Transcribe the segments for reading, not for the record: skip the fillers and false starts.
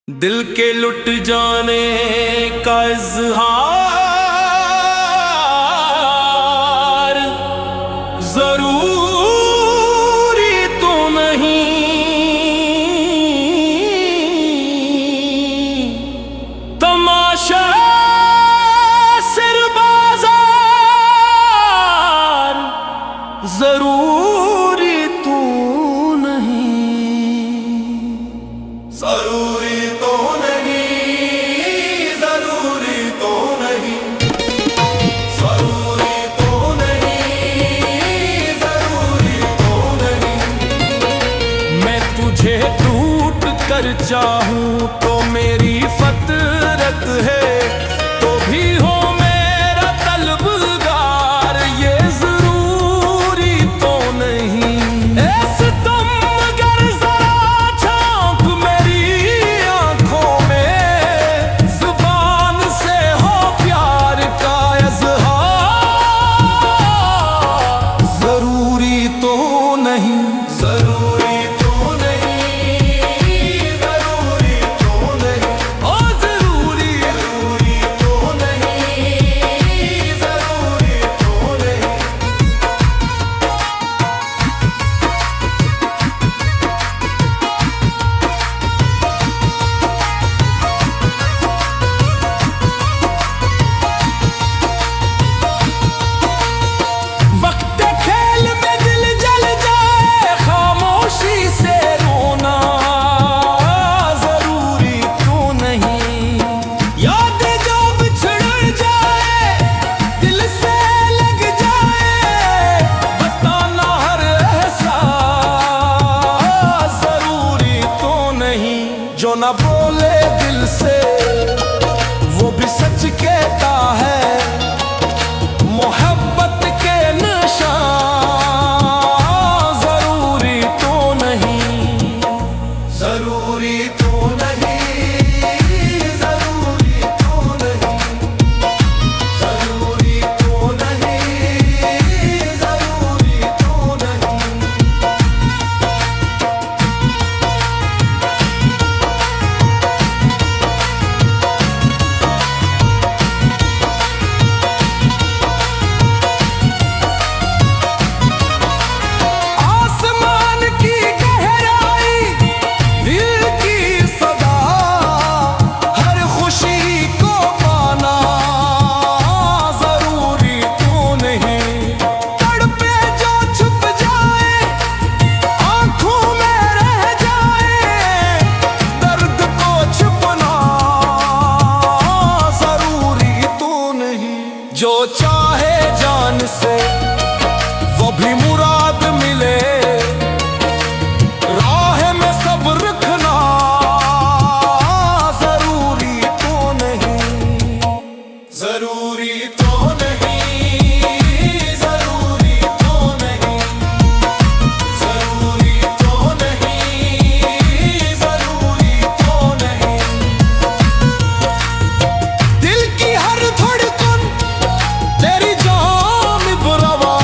दिल के लुट जाने का इजहार जरूरी तो नहीं, तमाशा सिर बाजार जरूरी तो नहीं, जरूरी तो नहीं, जरूरी तो नहीं, जरूरी तो नहीं, जरूरी तो नहीं। मैं तुझे टूट कर चाहूं तो मेरी फतरत है, तो भी हो मेरा तलबगार ये जरूरी तो नहीं। ऐसे तुम अगर जरा झांक मेरी आंखों में, जुबान से हो प्यार का इज़हार जरूरी तो नहीं, जरूरी तो नहीं, जरूरी तो नहीं, ओ जरूरी जरूरी तो नहीं, जरूरी तो नहीं। वक्त खेल में दिल जल जाए, खामोशी से रोना जरूरी तो नहीं। याद जो बिछड़ जाए, दिल से लग जाए, बताना हर एहसास जरूरी तो नहीं। जो ना बोले दिल से वो भी सच कहता है, मोहब्बत के निशान जरूरी तो नहीं, जरूरी तो नहीं, जरूरी तो नहीं, जरूरी तो नहीं, जरूरी तो नहीं। आसमान की गहराई, दिल की सदा, हर खुशी को पाना जरूरी तो नहीं। तड़पे जो छुप जाए, आंखों में रह जाए, दर्द को छुपना जरूरी तो नहीं। जो चाहे जान से वो भी मुराद मिले, राह में सब्र रखना जरूरी तो नहीं, जरूरी तो नहीं, जरूरी तो नहीं, जरूरी तो नहीं, जरूरी तो नहीं। दिल की हर धड़कन तेरी जानिब रवा,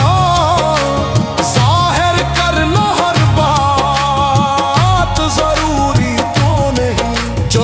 जाहिर करना हर बात जरूरी तो नहीं। जो